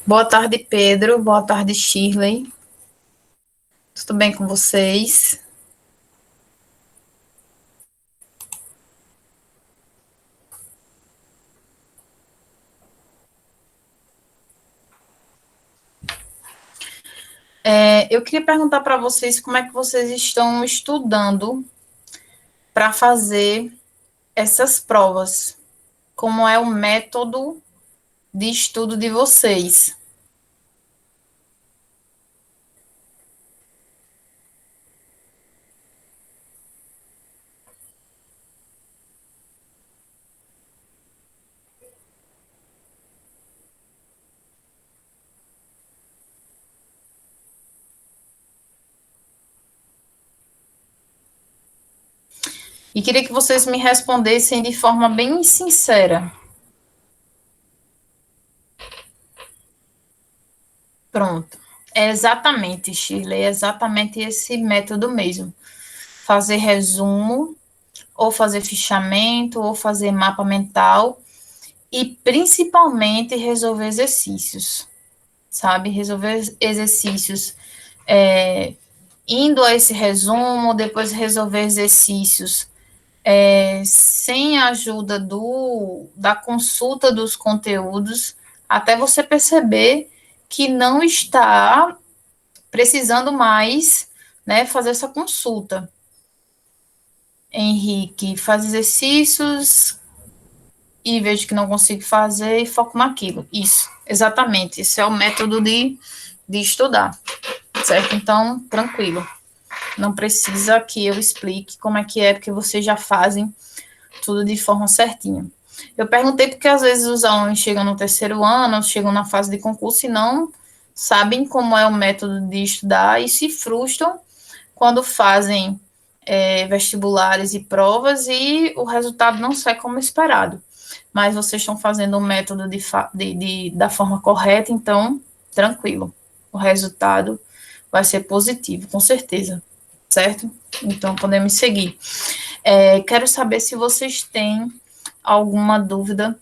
Boa tarde, Pedro. Boa tarde, Shirley. Tudo bem com vocês? Eu queria perguntar para vocês como é que vocês estão estudando para fazer essas provas. Como é o método de estudo de vocês? E queria que vocês me respondessem de forma bem sincera. Pronto. É exatamente, Shirley, é exatamente esse método mesmo. Fazer resumo, ou fazer fichamento, ou fazer mapa mental, e principalmente resolver exercícios, sabe? Resolver exercícios indo a esse resumo, depois resolver exercícios sem a ajuda da consulta dos conteúdos, até você perceber que não está precisando mais, né, fazer essa consulta. Henrique, faz exercícios e vejo que não consigo fazer e foco naquilo. Isso, exatamente. Esse é o método de estudar, certo? Então, tranquilo. Não precisa que eu explique como é, porque vocês já fazem tudo de forma certinha. Eu perguntei porque às vezes os alunos chegam no terceiro ano, chegam na fase de concurso e não sabem como é o método de estudar e se frustram quando fazem vestibulares e provas e o resultado não sai como esperado. Mas vocês estão fazendo o método da forma correta, então, tranquilo. O resultado vai ser positivo, com certeza, certo? Então, podemos seguir. Quero saber se vocês têm alguma dúvida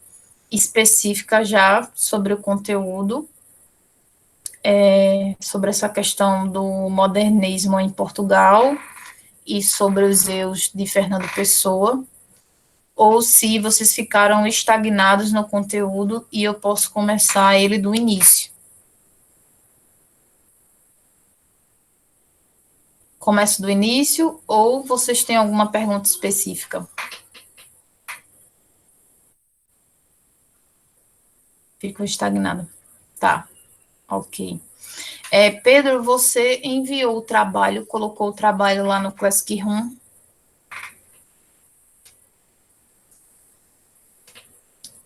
específica já sobre o conteúdo, sobre essa questão do modernismo em Portugal e sobre os erros de Fernando Pessoa, ou se vocês ficaram estagnados no conteúdo e eu posso começar ele do início. Começo do início ou vocês têm alguma pergunta específica? Ficou estagnado. Tá, ok. Pedro, você enviou o trabalho, colocou o trabalho lá no Classroom?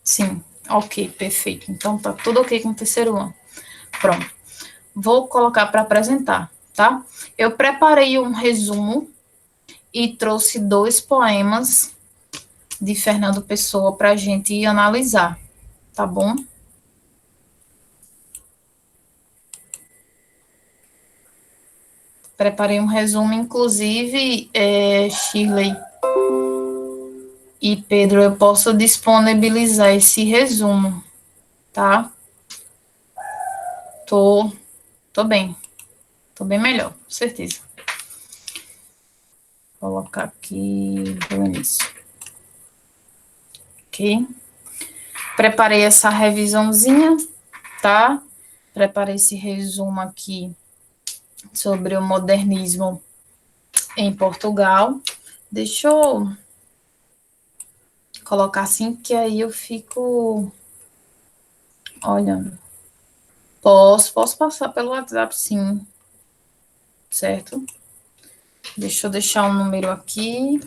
Sim, ok, perfeito. Então tá tudo ok com o terceiro ano. Pronto. Vou colocar para apresentar, tá? Eu preparei um resumo e trouxe 2 poemas de Fernando Pessoa para a gente analisar, tá bom? Preparei um resumo, inclusive, Shirley e Pedro, eu posso disponibilizar esse resumo, tá? Tô, tô bem melhor, com certeza. Vou colocar aqui do início, ok? Preparei essa revisãozinha, tá? Preparei esse resumo aqui sobre o modernismo em Portugal. Deixa eu colocar assim, que aí eu fico olhando. Posso passar pelo WhatsApp, sim, certo? Deixa eu deixar um número aqui.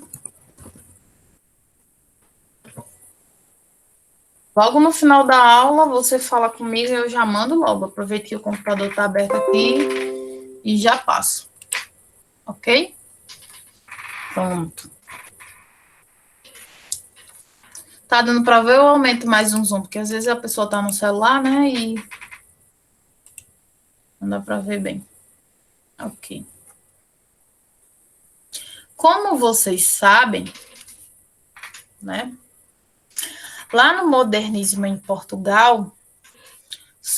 Logo no final da aula, você fala comigo e eu já mando logo. Aproveito que o computador está aberto aqui e já passo. Ok? Pronto. Tá dando para ver ou aumento mais um zoom? Porque às vezes a pessoa tá no celular, né? E não dá para ver bem. Ok. Como vocês sabem, né? Lá no modernismo em Portugal,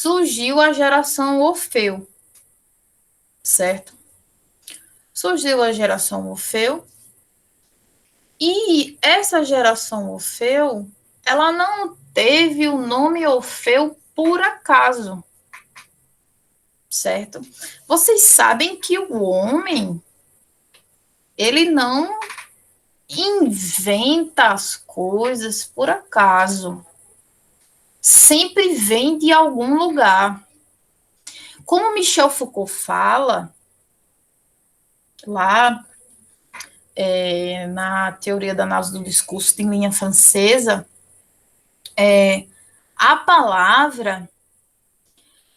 surgiu a geração Orfeu, certo? Surgiu a geração Orfeu, e essa geração Orfeu, ela não teve o nome Orfeu por acaso, certo? Vocês sabem que o homem, ele não inventa as coisas por acaso. Sempre vem de algum lugar. Como Michel Foucault fala, lá na teoria da análise do discurso em linha francesa, a palavra,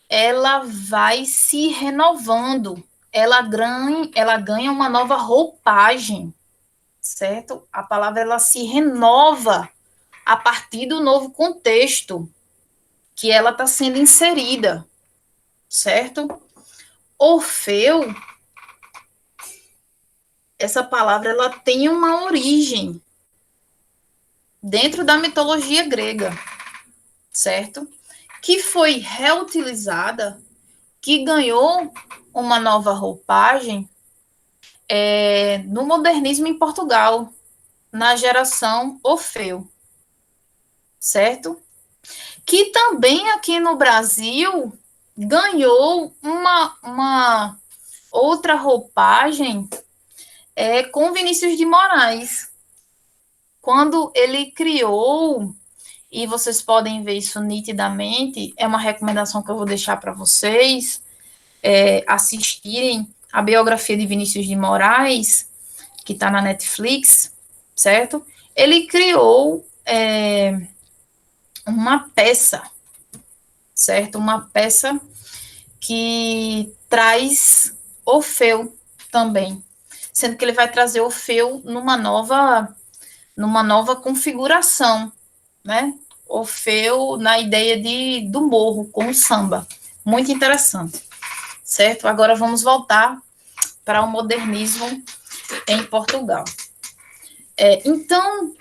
ela vai se renovando, ela ganha uma nova roupagem, certo? A palavra, ela se renova a partir do novo contexto que ela está sendo inserida, certo? Orfeu, essa palavra, ela tem uma origem dentro da mitologia grega, certo? Que foi reutilizada, que ganhou uma nova roupagem no modernismo em Portugal, na geração Orfeu, certo? Que também aqui no Brasil ganhou uma outra roupagem com Vinícius de Moraes, quando ele criou, e vocês podem ver isso nitidamente, é uma recomendação que eu vou deixar para vocês assistirem a biografia de Vinícius de Moraes, que está na Netflix, certo? Ele criou uma peça, certo? Uma peça que traz Orfeu também, sendo que ele vai trazer Orfeu numa nova configuração, né? Orfeu na ideia do morro, com o samba. Muito interessante, certo? Agora vamos voltar para o modernismo em Portugal. Então,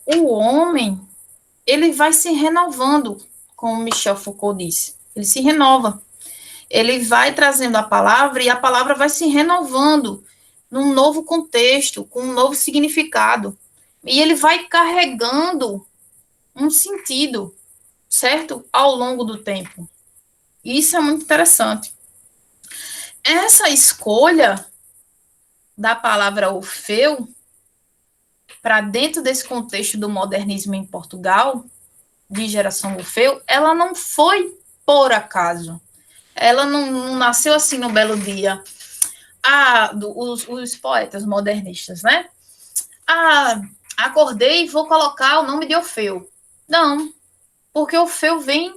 o homem, ele vai se renovando, como Michel Foucault disse. Ele se renova. Ele vai trazendo a palavra e a palavra vai se renovando num novo contexto, com um novo significado. E ele vai carregando um sentido, certo? Ao longo do tempo. E isso é muito interessante. Essa escolha da palavra Orfeu para dentro desse contexto do modernismo em Portugal, de geração Orfeu, ela não foi por acaso. Ela não nasceu assim no belo dia. Os poetas modernistas, né? Acordei e vou colocar o nome de Orfeu. Não, porque Orfeu vem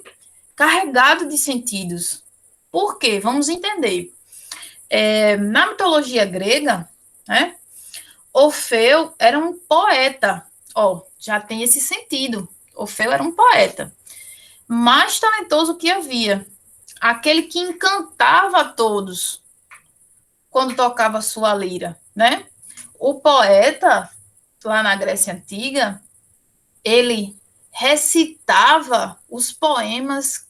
carregado de sentidos. Por quê? Vamos entender. Na mitologia grega, né, Orfeu era um poeta. Já tem esse sentido. Orfeu era um poeta. Mais talentoso que havia. Aquele que encantava a todos quando tocava sua lira, né? O poeta, lá na Grécia Antiga, ele recitava os poemas,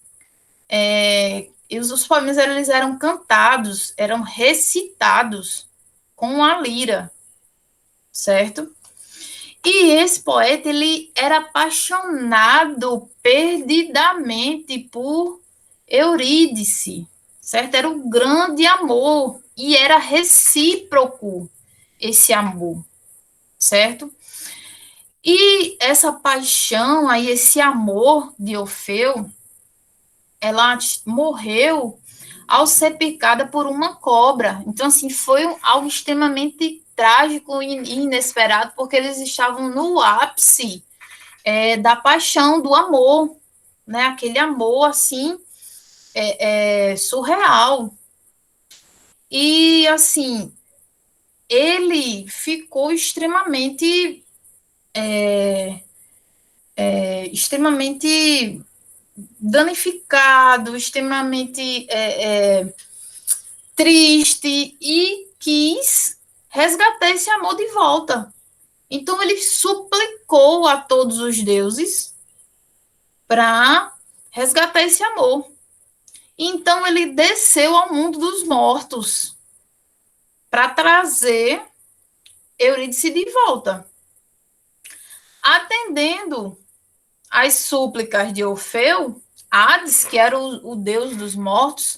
e os poemas eles eram cantados, eram recitados com a lira, certo? E esse poeta, ele era apaixonado perdidamente por Eurídice, certo? Era um grande amor e era recíproco esse amor, certo? E essa paixão aí, esse amor de Orfeu, ela morreu ao ser picada por uma cobra. Então, assim, foi algo extremamente trágico e inesperado, porque eles estavam no ápice da paixão, do amor, né? Aquele amor, assim, surreal. E, assim, ele ficou extremamente danificado, extremamente triste e quis resgatar esse amor de volta. Então ele suplicou a todos os deuses para resgatar esse amor. Então ele desceu ao mundo dos mortos para trazer Eurídice de volta, atendendo às súplicas de Orfeu. Hades, que era o deus dos mortos,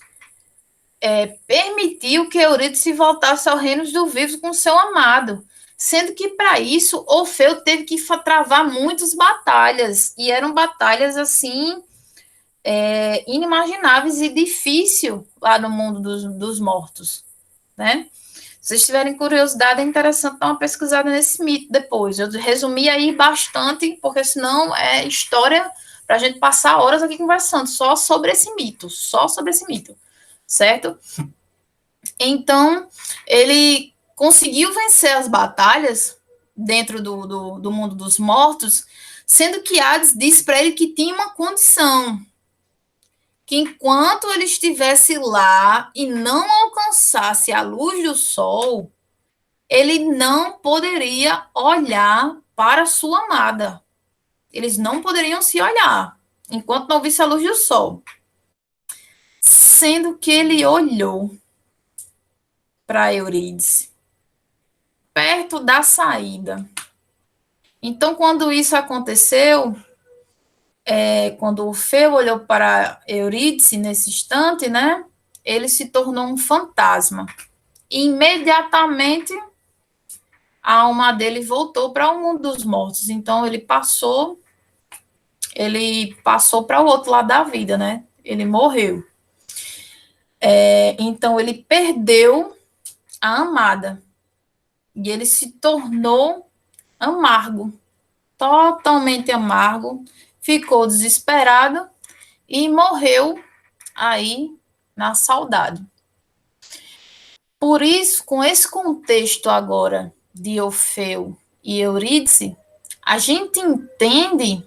permitiu que Eurídice voltasse ao reino dos vivos com seu amado, sendo que para isso Orfeu teve que travar muitas batalhas, e eram batalhas assim inimagináveis e difíceis lá no mundo dos mortos, né? Se vocês tiverem curiosidade, é interessante dar uma pesquisada nesse mito depois. Eu resumi aí bastante, porque senão é história para a gente passar horas aqui conversando só sobre esse mito, certo? Então, ele conseguiu vencer as batalhas dentro do mundo dos mortos, sendo que Hades disse para ele que tinha uma condição, que enquanto ele estivesse lá e não alcançasse a luz do sol, ele não poderia olhar para sua amada. Eles não poderiam se olhar enquanto não visse a luz do sol. Sendo que ele olhou para Eurídice, perto da saída. Então, quando isso aconteceu, quando Orfeu olhou para Eurídice nesse instante, né, ele se tornou um fantasma. E imediatamente a alma dele voltou para o mundo dos mortos. Então ele passou para o outro lado da vida, né? Ele morreu. Então ele perdeu a amada e ele se tornou amargo, totalmente amargo, ficou desesperado e morreu aí na saudade. Por isso, com esse contexto agora de Orfeu e Eurídice, a gente entende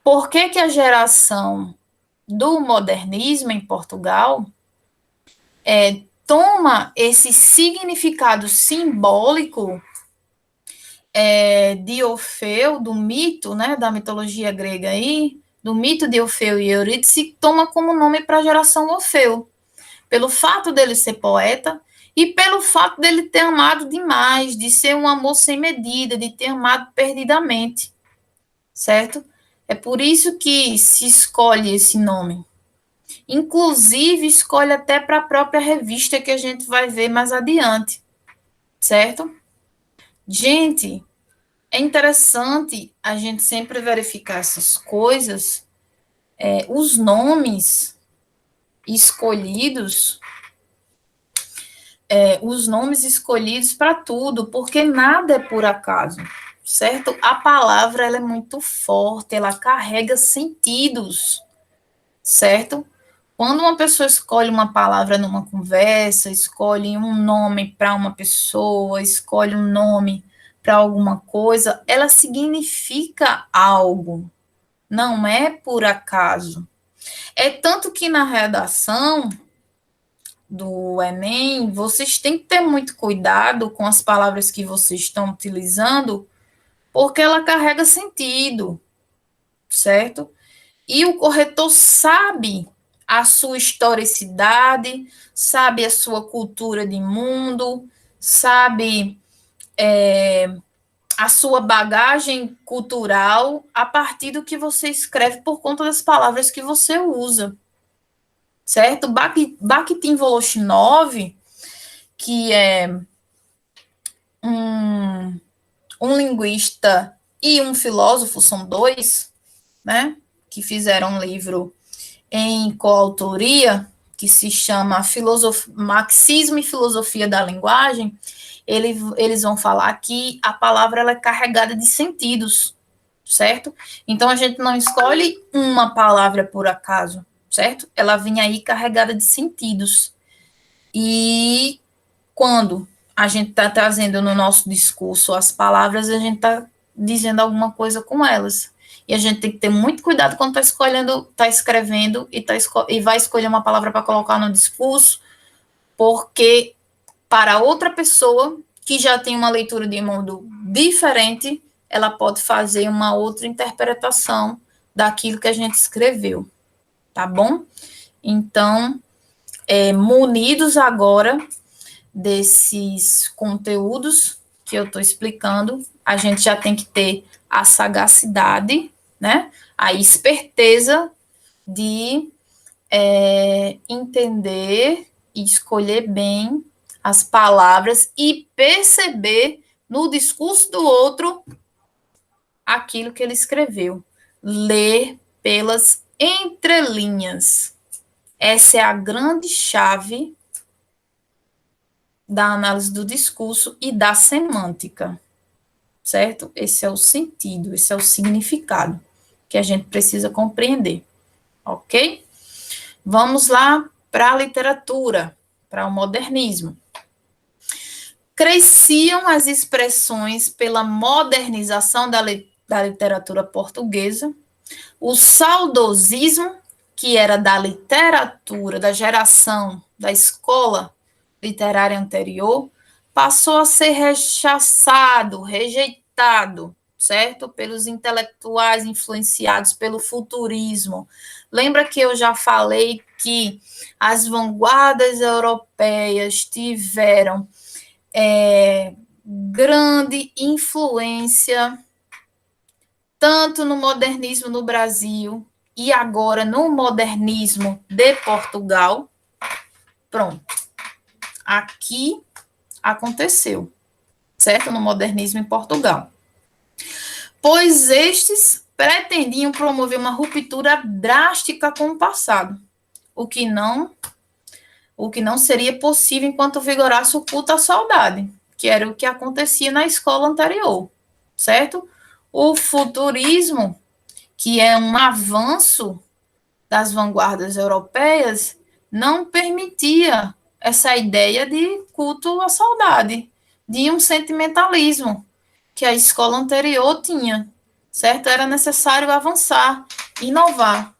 por que a geração do modernismo em Portugal toma esse significado simbólico de Orfeu, do mito, né, da mitologia grega aí, do mito de Orfeu e Eurídice, toma como nome para a geração Orfeu, pelo fato dele ser poeta e pelo fato dele ter amado demais, de ser um amor sem medida, de ter amado perdidamente, certo? É por isso que se escolhe esse nome. Inclusive, escolhe até para a própria revista que a gente vai ver mais adiante, certo? Gente, é interessante a gente sempre verificar essas coisas, os nomes escolhidos, para tudo, porque nada é por acaso, certo? A palavra ela é muito forte, ela carrega sentidos, certo? Quando uma pessoa escolhe uma palavra numa conversa, escolhe um nome para uma pessoa, escolhe um nome para alguma coisa, ela significa algo, não é por acaso. É tanto que na redação do Enem, vocês têm que ter muito cuidado com as palavras que vocês estão utilizando, porque ela carrega sentido, certo? E o corretor sabe a sua historicidade, sabe a sua cultura de mundo, sabe a sua bagagem cultural a partir do que você escreve por conta das palavras que você usa, certo? Bakhtin Voloshinov, que é um linguista e um filósofo, são dois, né, que fizeram um livro em coautoria, que se chama Marxismo e Filosofia da Linguagem. Eles vão falar que a palavra ela é carregada de sentidos, certo? Então, a gente não escolhe uma palavra por acaso, certo? Ela vem aí carregada de sentidos. E quando a gente está trazendo no nosso discurso as palavras, a gente está dizendo alguma coisa com elas. E a gente tem que ter muito cuidado quando está escrevendo e vai escolher uma palavra para colocar no discurso, porque para outra pessoa que já tem uma leitura de mundo diferente, ela pode fazer uma outra interpretação daquilo que a gente escreveu, tá bom? Então, munidos agora desses conteúdos que eu estou explicando, a gente já tem que ter a sagacidade, né? A esperteza de entender e escolher bem as palavras e perceber no discurso do outro aquilo que ele escreveu. Ler pelas entrelinhas. Essa é a grande chave da análise do discurso e da semântica, certo? Esse é o sentido, esse é o significado que a gente precisa compreender, ok? Vamos lá para a literatura, para o modernismo. Cresciam as expressões pela modernização da literatura portuguesa, o saudosismo, que era da literatura, da geração, da escola literária anterior, passou a ser rechaçado, rejeitado, certo? Pelos intelectuais influenciados pelo futurismo. Lembra que eu já falei que as vanguardas europeias tiveram grande influência tanto no modernismo no Brasil e agora no modernismo de Portugal? Pronto. Aqui aconteceu, certo? No modernismo em Portugal. Pois estes pretendiam promover uma ruptura drástica com o passado, o que não seria possível enquanto vigorasse o culto à saudade, que era o que acontecia na escola anterior, certo? O futurismo, que é um avanço das vanguardas europeias, não permitia essa ideia de culto à saudade, de um sentimentalismo que a escola anterior tinha, certo? Era necessário avançar, inovar,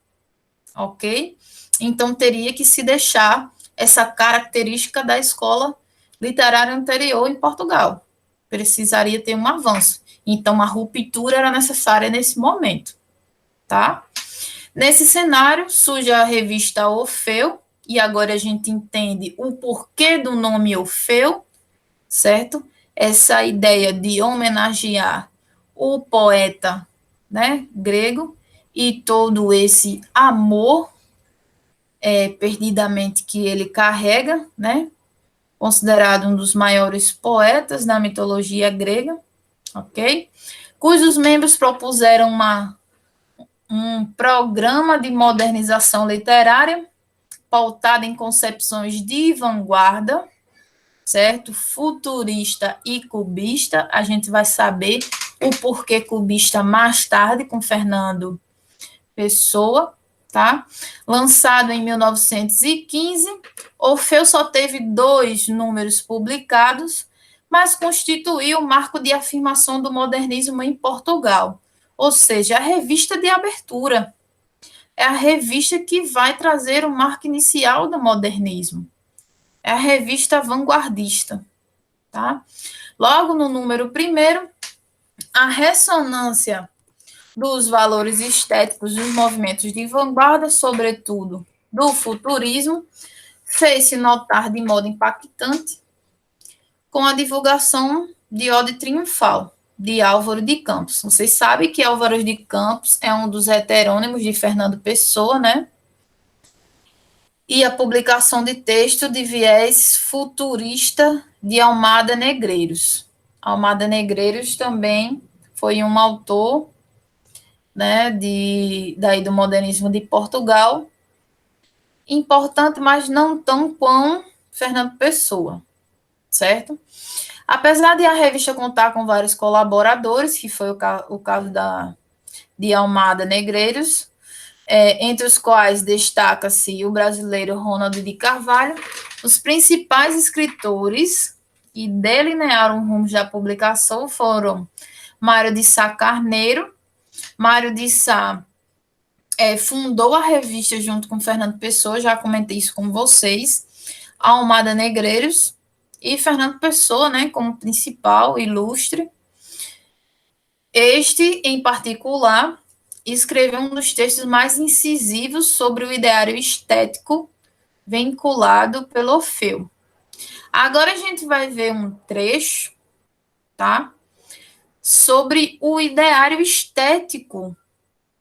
ok? Então, teria que se deixar essa característica da escola literária anterior em Portugal. Precisaria ter um avanço. Então, a ruptura era necessária nesse momento, tá? Nesse cenário, surge a revista Orfeu, e agora a gente entende o porquê do nome Orfeu, certo? Essa ideia de homenagear o poeta, né, grego, e todo esse amor perdidamente que ele carrega, né? Considerado um dos maiores poetas da mitologia grega, ok? Cujos membros propuseram um programa de modernização literária pautado em concepções de vanguarda, certo? Futurista e cubista. A gente vai saber o porquê cubista mais tarde com Fernando Pessoa, tá? Lançado em 1915, Orfeu só teve 2 números publicados, mas constituiu o marco de afirmação do modernismo em Portugal, ou seja, a revista de abertura. É a revista que vai trazer o marco inicial do modernismo. É a revista vanguardista, tá? Logo no número 1º, a ressonância dos valores estéticos dos movimentos de vanguarda, sobretudo do futurismo, fez-se notar de modo impactante com a divulgação de Ode Triunfal, de Álvaro de Campos. Vocês sabem que Álvaro de Campos é um dos heterônimos de Fernando Pessoa, né? E a publicação de texto de viés futurista de Almada Negreiros. Almada Negreiros também foi um autor, né, daí do modernismo de Portugal, importante, mas não tão quão Fernando Pessoa, certo? Apesar de a revista contar com vários colaboradores, que foi o caso de Almada Negreiros, entre os quais destaca-se o brasileiro Ronald de Carvalho, os principais escritores que delinearam o rumo da publicação foram Mário de Sá Carneiro. Mário de Sá fundou a revista junto com Fernando Pessoa, já comentei isso com vocês, Almada Negreiros, e Fernando Pessoa, né, como principal ilustre. Este, em particular, e escreveu um dos textos mais incisivos sobre o ideário estético vinculado pelo Orfeu. Agora a gente vai ver um trecho, tá? Sobre o ideário estético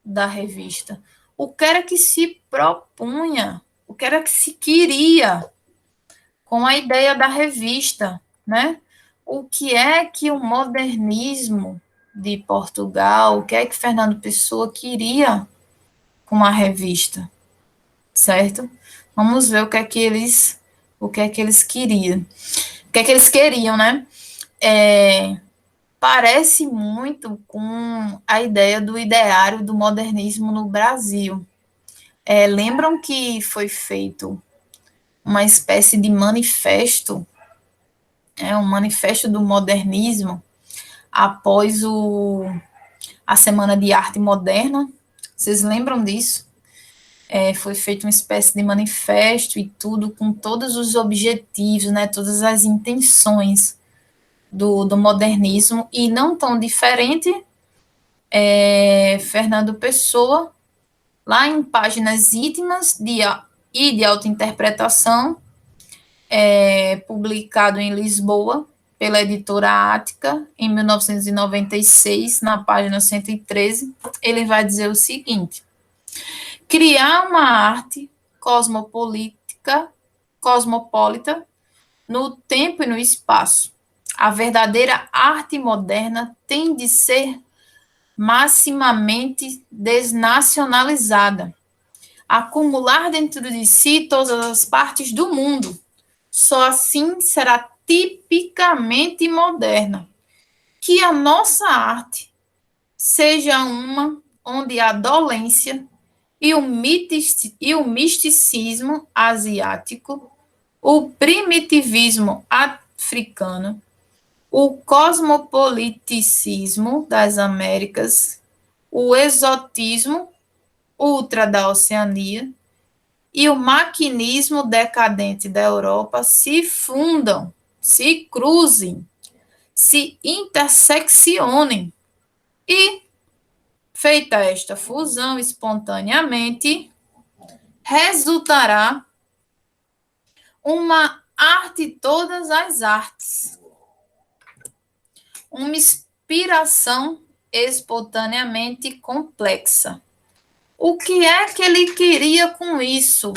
da revista. O que era que se propunha, o que era que se queria com a ideia da revista, né? O que é que o modernismo de Portugal, o que é que Fernando Pessoa queria com a revista, certo? Vamos ver o que é que eles queriam, o que é que eles queriam, né? Parece muito com a ideia do ideário do modernismo no Brasil. Lembram que foi feito uma espécie de manifesto, um manifesto do modernismo após a Semana de Arte Moderna? Vocês lembram disso? Foi feito uma espécie de manifesto e tudo, com todos os objetivos, né, todas as intenções do modernismo, e não tão diferente, Fernando Pessoa, lá em Páginas Íntimas e de Autointerpretação, publicado em Lisboa, pela editora Ática, em 1996, na página 113, ele vai dizer o seguinte: criar uma arte cosmopolita, no tempo e no espaço. A verdadeira arte moderna tem de ser maximamente desnacionalizada, acumular dentro de si todas as partes do mundo. Só assim será tipicamente moderna. Que a nossa arte seja uma onde a dolência e o misticismo asiático, o primitivismo africano, o cosmopoliticismo das Américas, o exotismo ultra da Oceania e o maquinismo decadente da Europa se fundam, se cruzem, se interseccionem e, feita esta fusão espontaneamente, resultará uma arte todas as artes, uma inspiração espontaneamente complexa. O que é que ele queria com isso?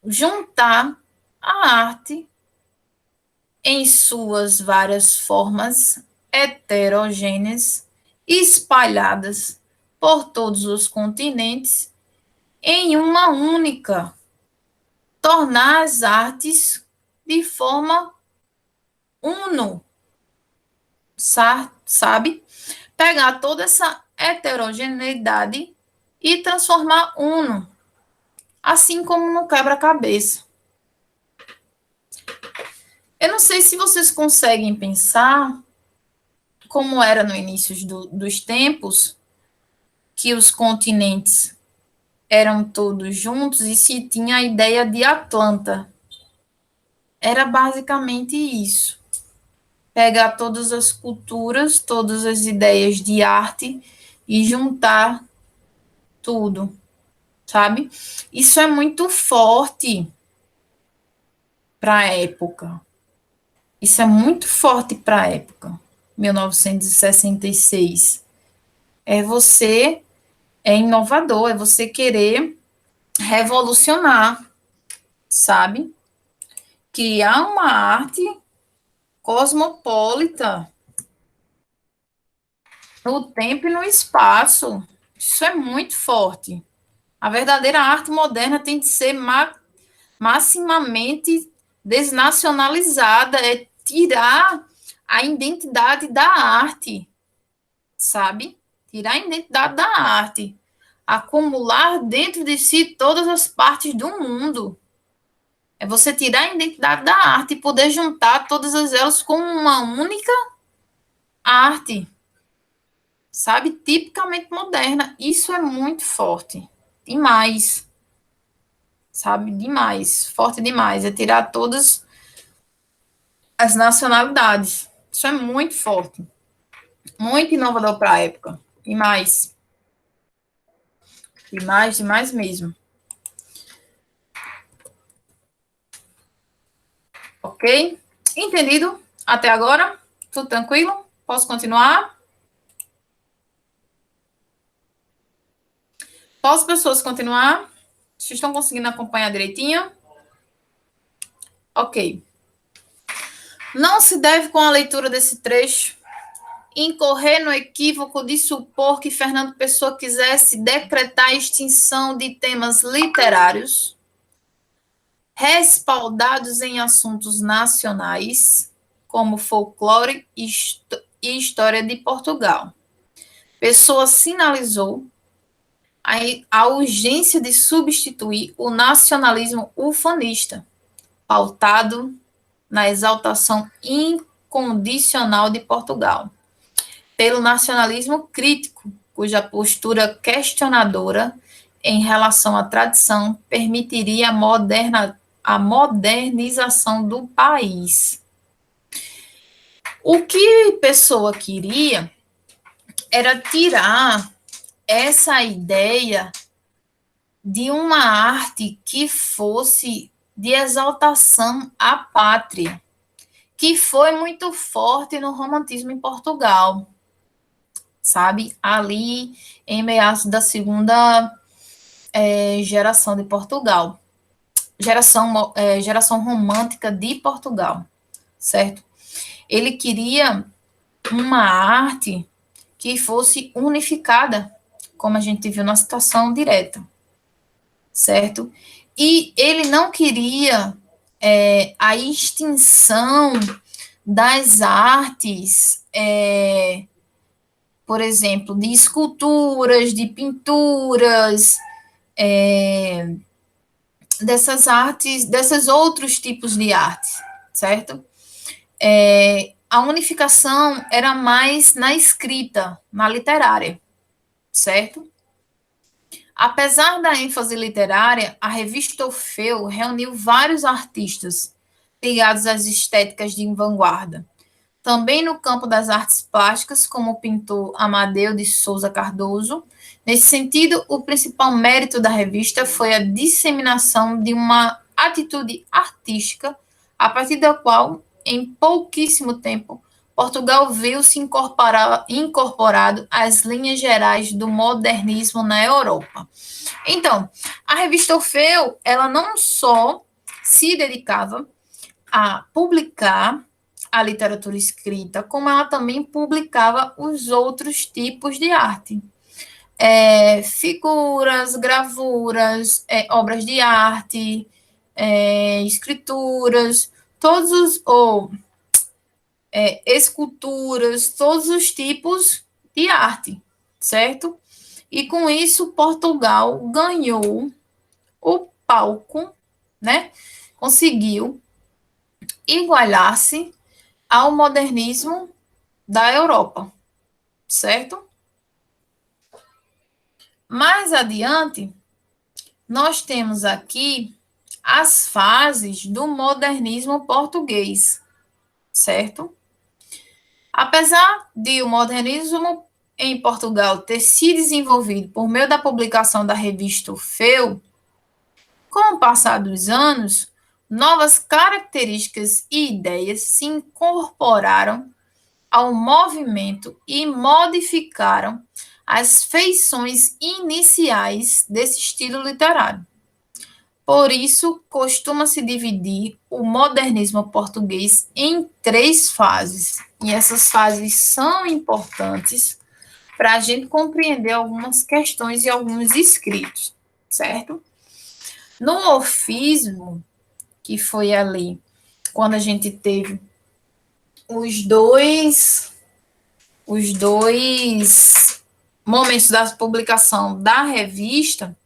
Juntar a arte em suas várias formas heterogêneas, espalhadas por todos os continentes, em uma única, tornar as artes de forma uno, sabe? Pegar toda essa heterogeneidade e transformar uno, assim como no quebra-cabeça. Eu não sei se vocês conseguem pensar como era no início dos tempos, que os continentes eram todos juntos e se tinha a ideia de Atlanta. Era basicamente isso. Pegar todas as culturas, todas as ideias de arte e juntar tudo, sabe? Isso é muito forte para a época. Isso é muito forte para a época. 1966. É inovador, é você querer revolucionar, sabe? Criar uma arte cosmopolita no tempo e no espaço. Isso é muito forte. A verdadeira arte moderna tem de ser maximamente desnacionalizada, é tirar a identidade da arte, sabe? Tirar a identidade da arte, acumular dentro de si todas as partes do mundo. É você tirar a identidade da arte e poder juntar todas elas como uma única arte, sabe? Tipicamente moderna. Isso é muito forte. Demais. Sabe? Demais. Forte demais. É tirar todas as nacionalidades. Isso é muito forte. Muito inovador para a época. E mais. demais mesmo. Ok? Entendido? Até agora? Tudo tranquilo? Posso continuar? Posso, pessoas, continuar? Vocês estão conseguindo acompanhar direitinho? Ok. Não se deve, com a leitura desse trecho, incorrer no equívoco de supor que Fernando Pessoa quisesse decretar a extinção de temas literários respaldados em assuntos nacionais, como folclore e história de Portugal. Pessoa sinalizou a urgência de substituir o nacionalismo ufanista, pautado na exaltação incondicional de Portugal, pelo nacionalismo crítico, cuja postura questionadora em relação à tradição permitiria a modernização do país. O que Pessoa queria era tirar essa ideia de uma arte que fosse de exaltação à pátria, que foi muito forte no romantismo em Portugal, sabe? Ali em meados da segunda geração de Portugal, geração romântica de Portugal, certo? Ele queria uma arte que fosse unificada, como a gente viu na citação direta, certo? E ele não queria a extinção das artes, por exemplo, de esculturas, de pinturas, dessas artes, desses outros tipos de arte, certo? A unificação era mais na escrita, na literária, certo? Apesar da ênfase literária, a revista Orfeu reuniu vários artistas ligados às estéticas de vanguarda. Também no campo das artes plásticas, como o pintor Amadeu de Souza Cardoso. Nesse sentido, o principal mérito da revista foi a disseminação de uma atitude artística, a partir da qual, em pouquíssimo tempo, Portugal viu-se incorporado às linhas gerais do modernismo na Europa. Então, a revista Orfeu, ela não só se dedicava a publicar a literatura escrita, como ela também publicava os outros tipos de arte. Figuras, gravuras, obras de arte, escrituras, esculturas, todos os tipos de arte, certo? E com isso, Portugal ganhou o palco, né? Conseguiu igualar-se ao modernismo da Europa, certo? Mais adiante, nós temos aqui as fases do modernismo português, certo? Apesar de o modernismo em Portugal ter se desenvolvido por meio da publicação da revista Orfeu, com o passar dos anos, novas características e ideias se incorporaram ao movimento e modificaram as feições iniciais desse estilo literário. Por isso, costuma-se dividir o modernismo português em 3 fases. E essas fases são importantes para a gente compreender algumas questões e alguns escritos, certo? No orfismo, que foi ali, quando a gente teve os dois momentos da publicação da revista,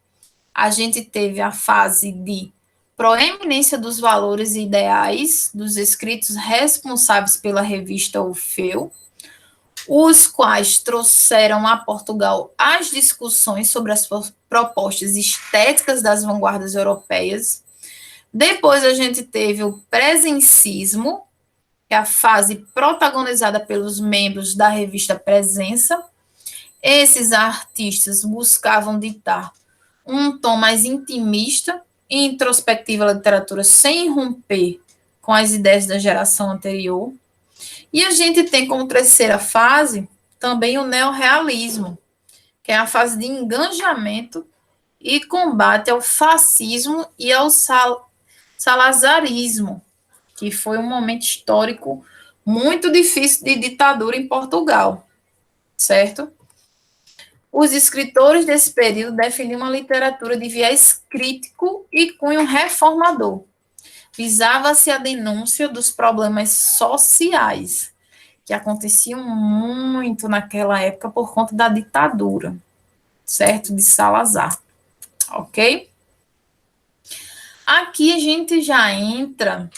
a gente teve a fase de proeminência dos valores e ideais dos escritos responsáveis pela revista Orfeu, os quais trouxeram a Portugal as discussões sobre as propostas estéticas das vanguardas europeias. Depois a gente teve o presencismo, que é a fase protagonizada pelos membros da revista Presença. Esses artistas buscavam ditar um tom mais intimista e introspectiva à literatura, sem romper com as ideias da geração anterior. E a gente tem como terceira fase também o neorrealismo, que é a fase de engajamento e combate ao fascismo e ao salazarismo, que foi um momento histórico muito difícil de ditadura em Portugal, certo? Os escritores desse período definiam uma literatura de viés crítico e cunho reformador. Visava-se a denúncia dos problemas sociais que aconteciam muito naquela época por conta da ditadura, certo? De Salazar, ok? Aqui a gente já entra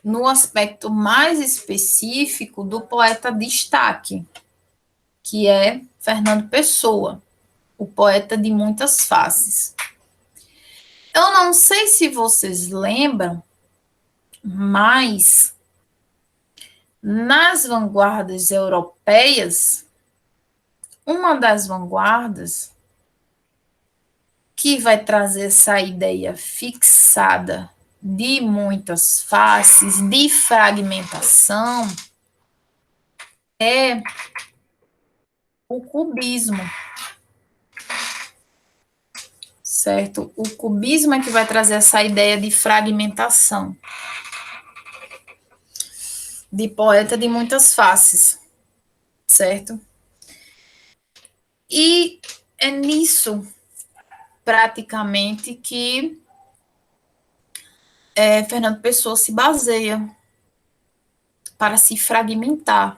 no aspecto mais específico do poeta destaque, que é Fernando Pessoa, o poeta de muitas faces. Eu não sei se vocês lembram, mas nas vanguardas europeias, uma das vanguardas que vai trazer essa ideia fixada de muitas faces, de fragmentação, é o cubismo, certo? O cubismo é que vai trazer essa ideia de fragmentação, de poeta de muitas faces, certo? E é nisso, praticamente, que Fernando Pessoa se baseia para se fragmentar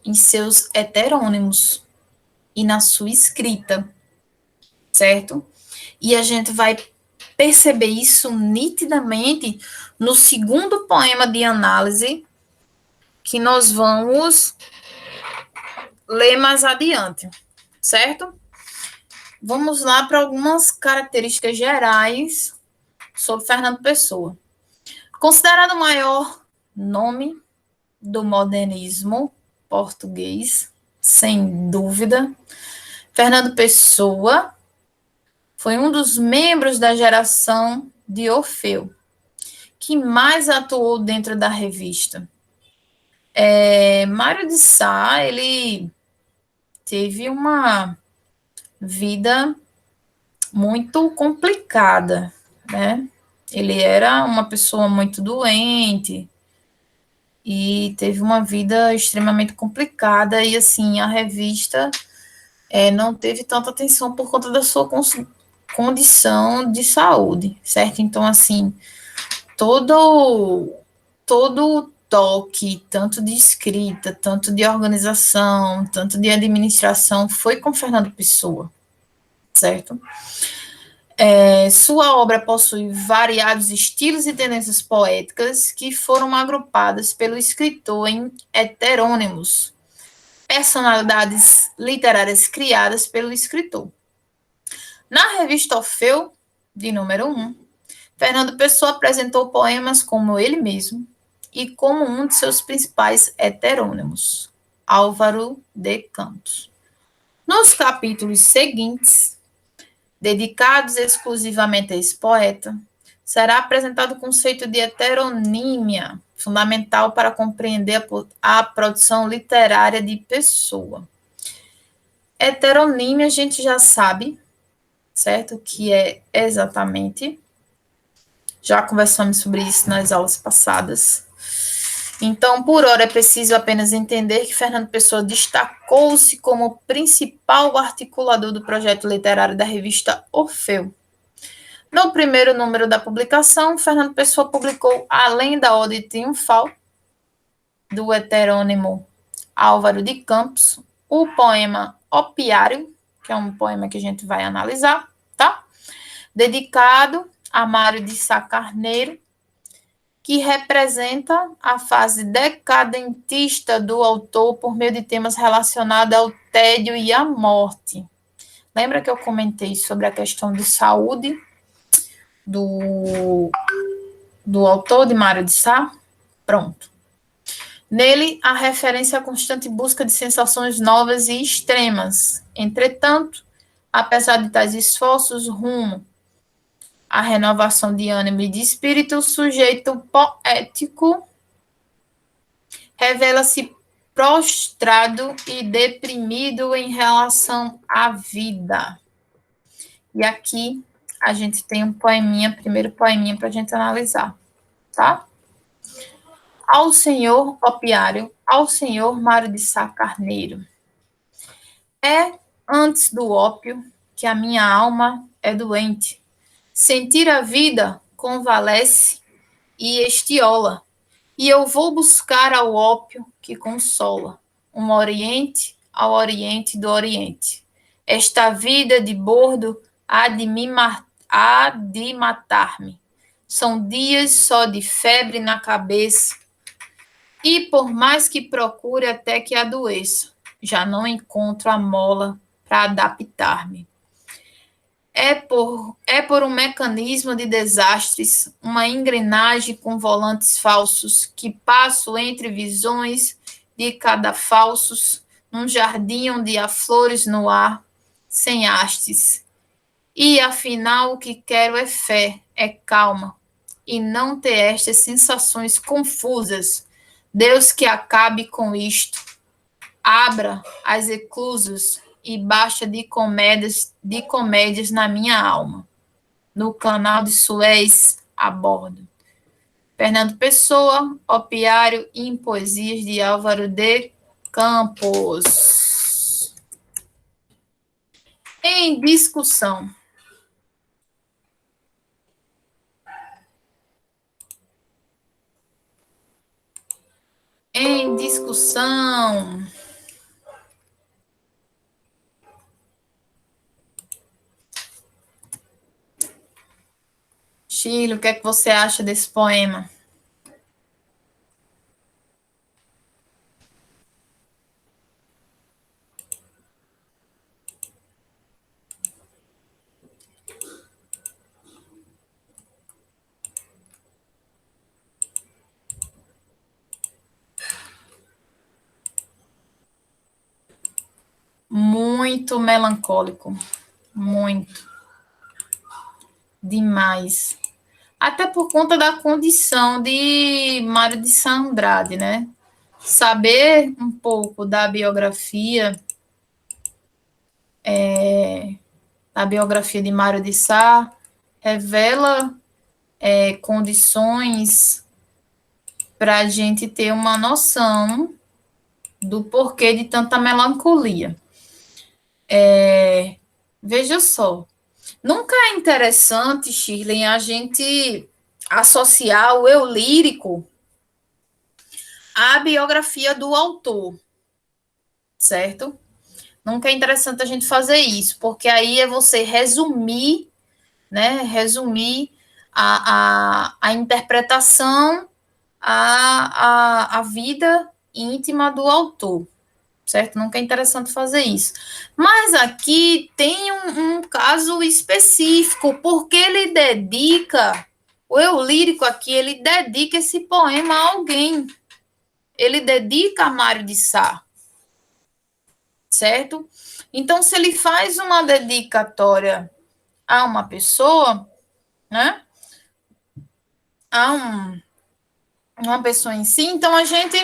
em seus heterônimos e na sua escrita, certo? E a gente vai perceber isso nitidamente no segundo poema de análise que nós vamos ler mais adiante, certo? Vamos lá para algumas características gerais sobre Fernando Pessoa. Considerado o maior nome do modernismo português, sem dúvida, Fernando Pessoa foi um dos membros da geração de Orfeu, que mais atuou dentro da revista. Mário de Sá, ele teve uma vida muito complicada, né? Ele era uma pessoa muito doente e teve uma vida extremamente complicada e, assim, a revista não teve tanta atenção por conta da sua condição de saúde, certo? Então, assim, todo toque, tanto de escrita, tanto de organização, tanto de administração, foi com Fernando Pessoa, certo? Sua obra possui variados estilos e tendências poéticas que foram agrupadas pelo escritor em heterônimos, personalidades literárias criadas pelo escritor. Na revista Orfeu, de número 1, Fernando Pessoa apresentou poemas como ele mesmo e como um de seus principais heterônimos, Álvaro de Campos. Nos capítulos seguintes, dedicados exclusivamente a esse poeta, será apresentado o conceito de heteronímia, fundamental para compreender a produção literária de Pessoa. Heteronímia a gente já sabe, certo? Que é exatamente, já conversamos sobre isso nas aulas passadas. Então, por hora, é preciso apenas entender que Fernando Pessoa destacou-se como principal articulador do projeto literário da revista Orfeu. No primeiro número da publicação, Fernando Pessoa publicou, além da Ode Triunfal, do heterônimo Álvaro de Campos, o poema Opiário, que é um poema que a gente vai analisar, tá? Dedicado a Mário de Sá Carneiro, que representa a fase decadentista do autor por meio de temas relacionados ao tédio e à morte. Lembra que eu comentei sobre a questão de saúde do autor de Mário de Sá? Pronto. Nele, há referência à constante busca de sensações novas e extremas. Entretanto, Apesar de tais esforços rumo à renovação de ânimo e de espírito, o sujeito poético revela-se prostrado e deprimido em relação à vida. E aqui a gente tem um poeminha, primeiro poeminha para a gente analisar, tá? Ao Senhor Opiário, ao Senhor Mário de Sá Carneiro. É antes do ópio que a minha alma é doente. Sentir a vida convalesce e estiola, e eu vou buscar ao ópio que consola, um oriente ao oriente do oriente. Esta vida de bordo há de matar-me. São dias só de febre na cabeça, e por mais que procure até que adoeça, já não encontro a mola para adaptar-me. É por um mecanismo de desastres, uma engrenagem com volantes falsos, que passo entre visões de cadafalsos, num jardim onde há flores no ar, sem hastes. E, afinal, o que quero é fé, é calma, e não ter estas sensações confusas. Deus que acabe com isto. Abra as eclusas e baixa de comédias na minha alma. No canal de Suez, a bordo. Fernando Pessoa, Opiário em Poesias de Álvaro de Campos. Em discussão. Em discussão. Chile, o que é que você acha desse poema? Muito melancólico. Muito. Demais. Até por conta da condição de Mário de Sá Andrade, né? Saber um pouco da biografia de Mário de Sá revela condições para a gente ter uma noção do porquê de tanta melancolia. Veja só, nunca é interessante, Shirley, a gente associar o eu lírico à biografia do autor, certo? Nunca é interessante a gente fazer isso, porque aí é você resumir, né? Resumir a interpretação, a vida íntima do autor, certo? Nunca é interessante fazer isso. Mas aqui tem um caso específico, porque ele dedica, o eu lírico aqui, ele dedica esse poema a alguém. Ele dedica a Mário de Sá, certo? Então, se ele faz uma dedicatória a uma pessoa, né? Uma pessoa em si, então a gente,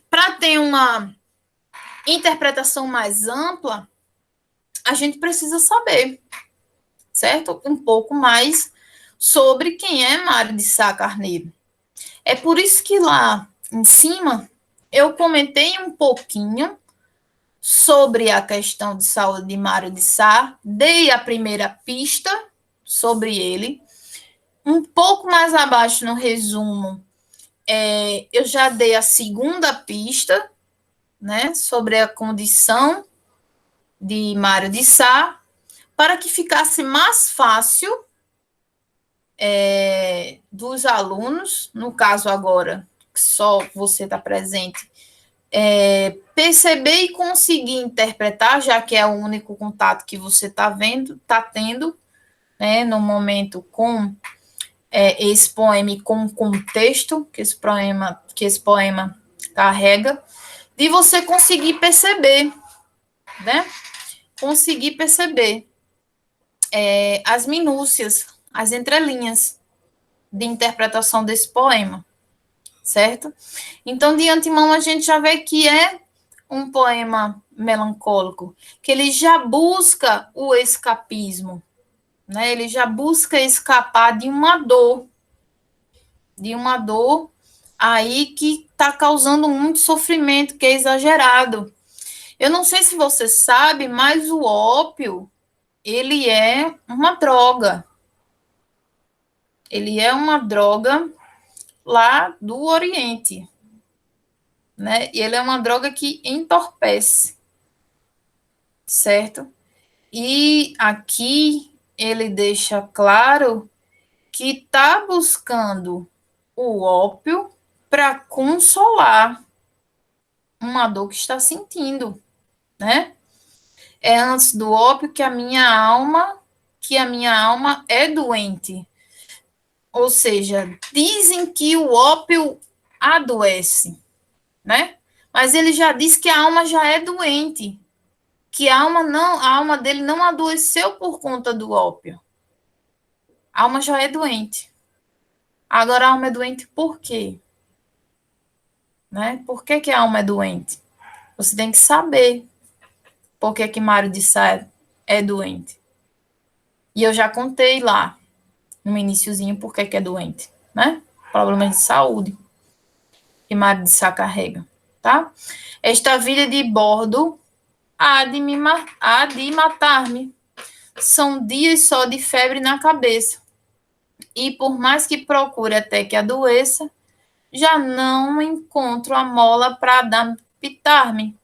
para ter uma interpretação mais ampla, a gente precisa saber, certo? Um pouco mais sobre quem é Mário de Sá Carneiro. É por isso que lá em cima eu comentei um pouquinho sobre a questão de saúde de Mário de Sá, dei a primeira pista sobre ele. Um pouco mais abaixo no resumo, eu já dei a segunda pista, né, sobre a condição de Mário de Sá, para que ficasse mais fácil dos alunos, no caso agora, que só você está presente, perceber e conseguir interpretar, já que é o único contato que você está tendo, né, no momento com esse poema e com o contexto que esse poema carrega, de você conseguir perceber, né? Conseguir perceber. as minúcias, as entrelinhas de interpretação desse poema, certo? Então, de antemão, a gente já vê que é um poema melancólico, que ele já busca o escapismo, né? Ele já busca escapar de uma dor aí que está causando muito sofrimento, que é exagerado. Eu não sei se você sabe, mas o ópio, ele é uma droga. Ele é uma droga lá do Oriente, né? E ele é uma droga que entorpece, certo? E aqui ele deixa claro que está buscando o ópio para consolar uma dor que está sentindo, né? É antes do ópio que a minha alma é doente. Ou seja, dizem que o ópio adoece, né? Mas ele já diz que a alma já é doente, que a alma dele não adoeceu por conta do ópio. A alma já é doente. Agora a alma é doente por quê? Né? Por que, que a alma é doente? Você tem que saber por que que Mário de Sá é doente. E eu já contei lá, no iniciozinho, por que que é doente, né? Problemas de saúde que Mário de Sá carrega, tá? Esta vida de bordo há de matar-me. São dias só de febre na cabeça. E por mais que procure até que adoeça, já não encontro a mola para adaptar-me.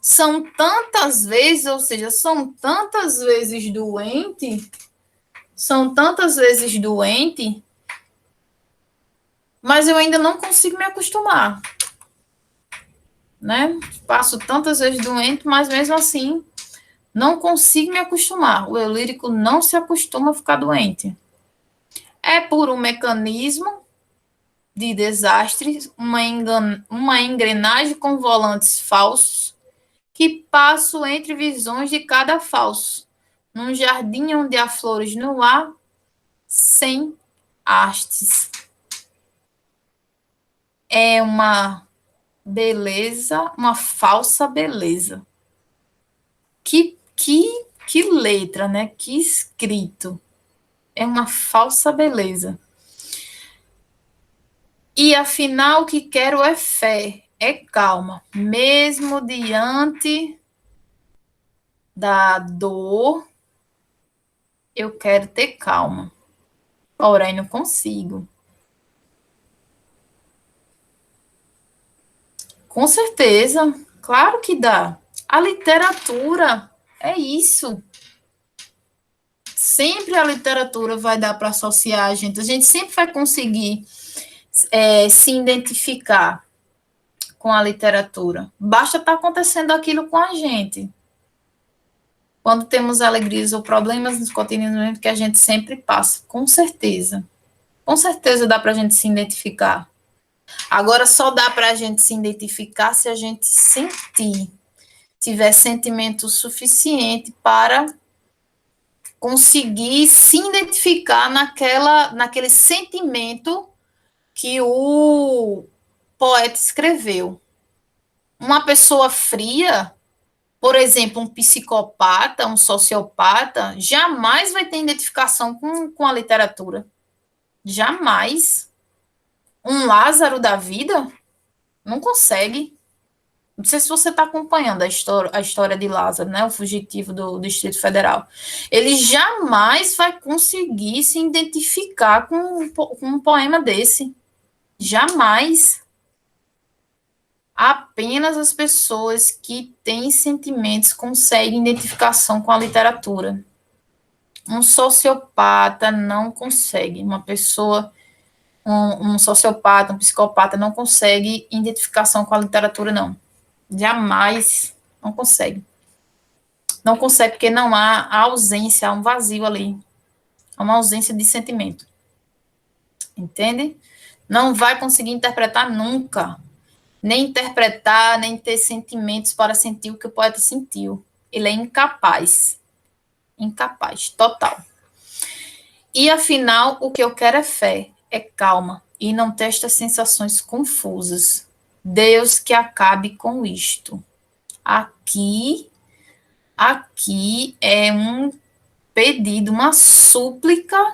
São tantas vezes, ou seja, são tantas vezes doente, mas eu ainda não consigo me acostumar, né? Passo tantas vezes doente, mas mesmo assim não consigo me acostumar. O eu lírico não se acostuma a ficar doente. É por um mecanismo de desastre, uma engrenagem com volantes falsos, que passo entre visões de cada falso, num jardim onde há flores no ar, sem hastes. É uma beleza, uma falsa beleza. Que letra, né? Que escrito. É uma falsa beleza. E afinal, o que quero é fé, é calma, mesmo diante da dor, eu quero ter calma, porém não consigo. Com certeza, claro que dá. A literatura é isso. Sempre a literatura vai dar para associar a gente sempre vai conseguir se identificar com a literatura. Basta estar acontecendo aquilo com a gente. Quando temos alegrias ou problemas nos cotidianos que a gente sempre passa, com certeza. Com certeza dá para a gente se identificar. Agora só dá para a gente se identificar se a gente sentir, tiver sentimento suficiente para conseguir se identificar naquele sentimento que o poeta escreveu. Uma pessoa fria, por exemplo, um psicopata, um sociopata, jamais vai ter identificação com a literatura. Jamais. Um Lázaro da vida não consegue. Não sei se você está acompanhando a história de Lázaro, né? O fugitivo do Distrito Federal. Ele jamais vai conseguir se identificar com um poema desse. Jamais. Apenas as pessoas que têm sentimentos conseguem identificação com a literatura. Um sociopata não consegue. Uma pessoa, um sociopata, um psicopata não consegue identificação com a literatura, não. Jamais. Não consegue. Não consegue porque não há ausência, há um vazio ali. Há uma ausência de sentimento. Entende? Não vai conseguir interpretar nunca. Nem interpretar, nem ter sentimentos para sentir o que o poeta sentiu. Ele é incapaz. incapaz, total. E afinal, o que eu quero é fé, é calma, e não ter estas sensações confusas. Deus que acabe com isto. Aqui é um pedido, uma súplica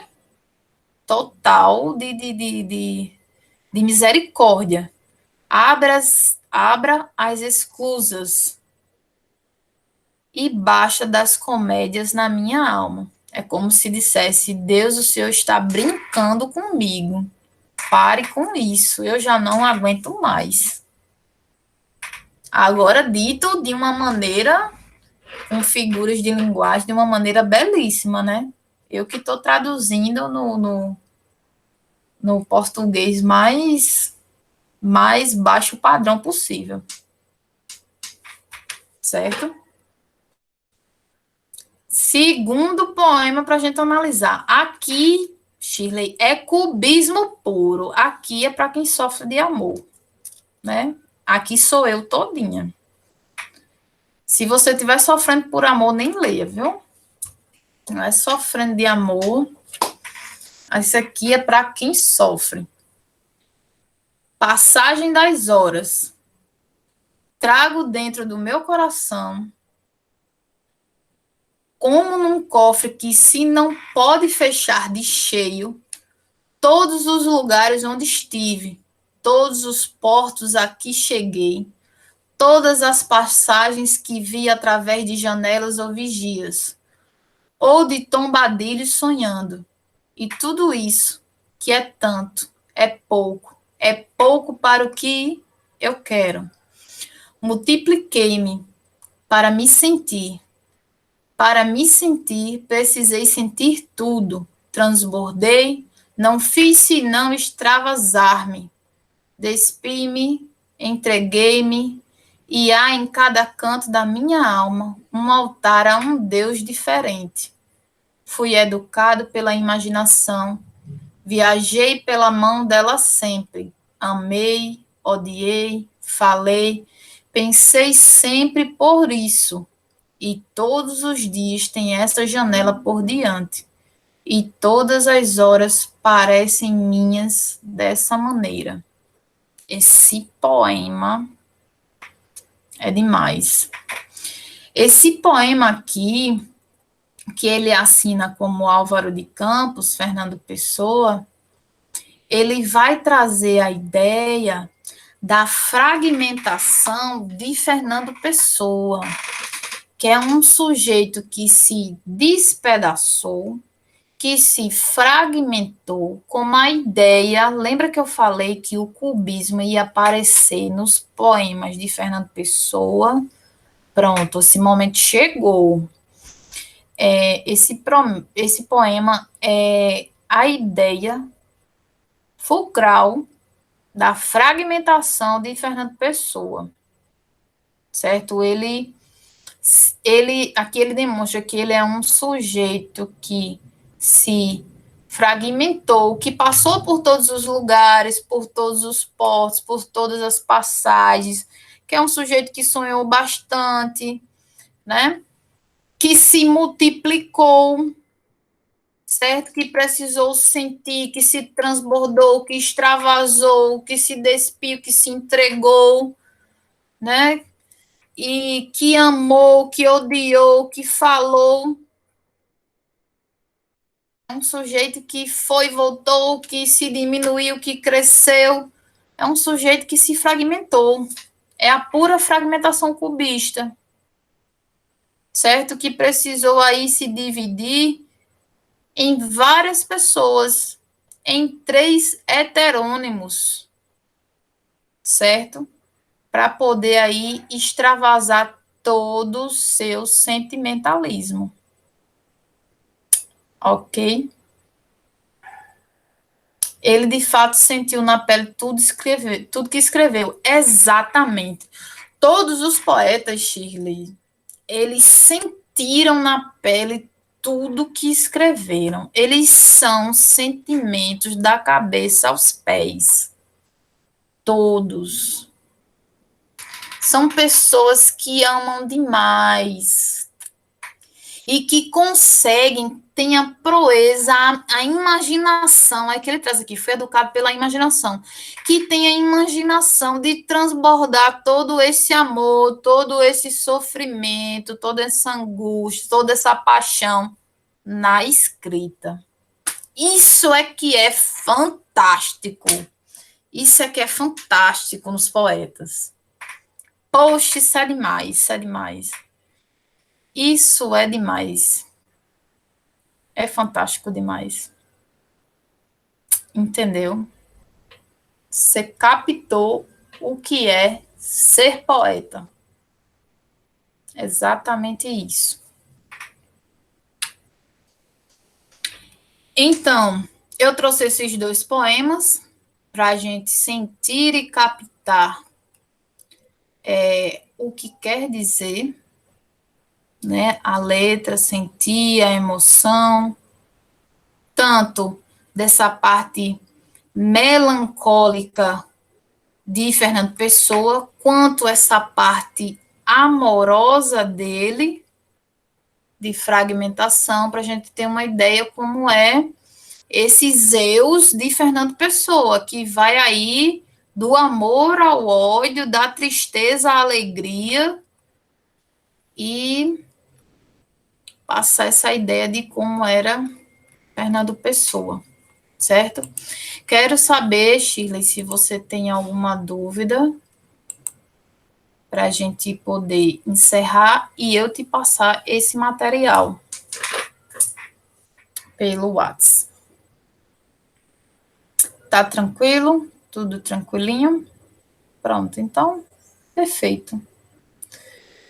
total de misericórdia. Abra as esclusas e baixa das comédias na minha alma. É como se dissesse: Deus, o Senhor está brincando comigo. Pare com isso, eu já não aguento mais. Agora, dito de uma maneira, com figuras de linguagem, de uma maneira belíssima, né? Eu que estou traduzindo no português mais baixo padrão possível. Certo? Segundo poema para a gente analisar. Aqui, Shirley, é cubismo puro. Aqui é para quem sofre de amor, né? Aqui sou eu todinha. Se você estiver sofrendo por amor, nem leia, viu? Não é sofrendo de amor. Isso aqui é para quem sofre. Passagem das horas. Trago dentro do meu coração, como num cofre que se não pode fechar de cheio, todos os lugares onde estive, todos os portos a que cheguei, todas as passagens que vi através de janelas ou vigias, ou de tombadilhos sonhando. E tudo isso, que é tanto, é pouco para o que eu quero. Multipliquei-me para me sentir. Para me sentir, precisei sentir tudo. Transbordei, não fiz senão extravasar-me. Despi-me, entreguei-me, e há em cada canto da minha alma um altar a um Deus diferente. Fui educado pela imaginação, viajei pela mão dela sempre. Amei, odiei, falei, pensei sempre por isso. E todos os dias tem essa janela por diante. E todas as horas parecem minhas dessa maneira. Esse poema é demais. Esse poema aqui, que ele assina como Álvaro de Campos, Fernando Pessoa, ele vai trazer a ideia da fragmentação de Fernando Pessoa, que é um sujeito que se despedaçou, que se fragmentou com uma ideia. Lembra que eu falei que o cubismo ia aparecer nos poemas de Fernando Pessoa? Pronto, esse momento chegou. Esse poema é a ideia fulcral da fragmentação de Fernando Pessoa, certo? Aqui ele demonstra que ele é um sujeito que se fragmentou, que passou por todos os lugares, por todos os portos, por todas as passagens, que é um sujeito que sonhou bastante, né? Que se multiplicou, certo? Que precisou sentir, que se transbordou, que extravasou, que se despiu, que se entregou, né? E que amou, que odiou, que falou. É um sujeito que foi, voltou, que se diminuiu, que cresceu. É um sujeito que se fragmentou. É a pura fragmentação cubista, certo? Que precisou aí se dividir em várias pessoas, em 3 heterônimos, certo? Para poder aí extravasar todo o seu sentimentalismo. Ok? Ele, de fato, sentiu na pele tudo que escreveu. Exatamente. Todos os poetas, Shirley, eles sentiram na pele tudo que escreveram. Eles são sentimentos da cabeça aos pés. Todos. São pessoas que amam demais. e que conseguem, tem a proeza, a imaginação, é que ele traz aqui, foi educado pela imaginação, que tem a imaginação de transbordar todo esse amor, todo esse sofrimento, toda essa angústia, toda essa paixão na escrita. Isso é que é fantástico. Isso é que é fantástico nos poetas. Poxa, isso é demais, isso é demais. Isso é demais. É fantástico demais. Entendeu? Você captou o que é ser poeta. Exatamente isso. Então, eu trouxe esses dois poemas para a gente sentir e captar o que quer dizer, né? A letra, sentir a emoção, tanto dessa parte melancólica de Fernando Pessoa, quanto essa parte amorosa dele, de fragmentação, para a gente ter uma ideia como é esse Zeus de Fernando Pessoa, que vai aí do amor ao ódio, da tristeza à alegria, e passar essa ideia de como era Fernando Pessoa, certo? Quero saber, Shirley, se você tem alguma dúvida para a gente poder encerrar e eu te passar esse material pelo WhatsApp. Tá tranquilo? Tudo tranquilinho? Pronto, então, perfeito.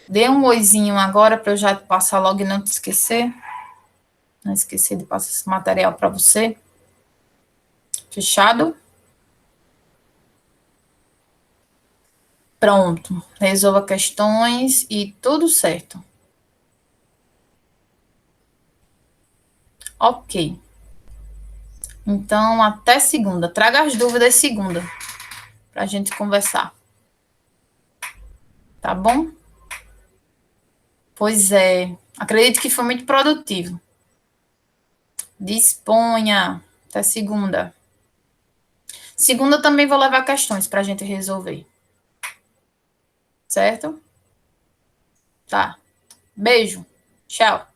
Dê um oizinho agora para eu já te passar logo e não te esquecer. Não esqueci de passar esse material para você. Fechado? Pronto. Resolva questões e tudo certo. Ok. Então, até segunda. Traga as dúvidas segunda para a gente conversar. Tá bom? Pois é. Acredito que foi muito produtivo. Disponha. Até segunda. Segunda eu também vou levar questões para a gente resolver. Certo? Tá. Beijo. Tchau.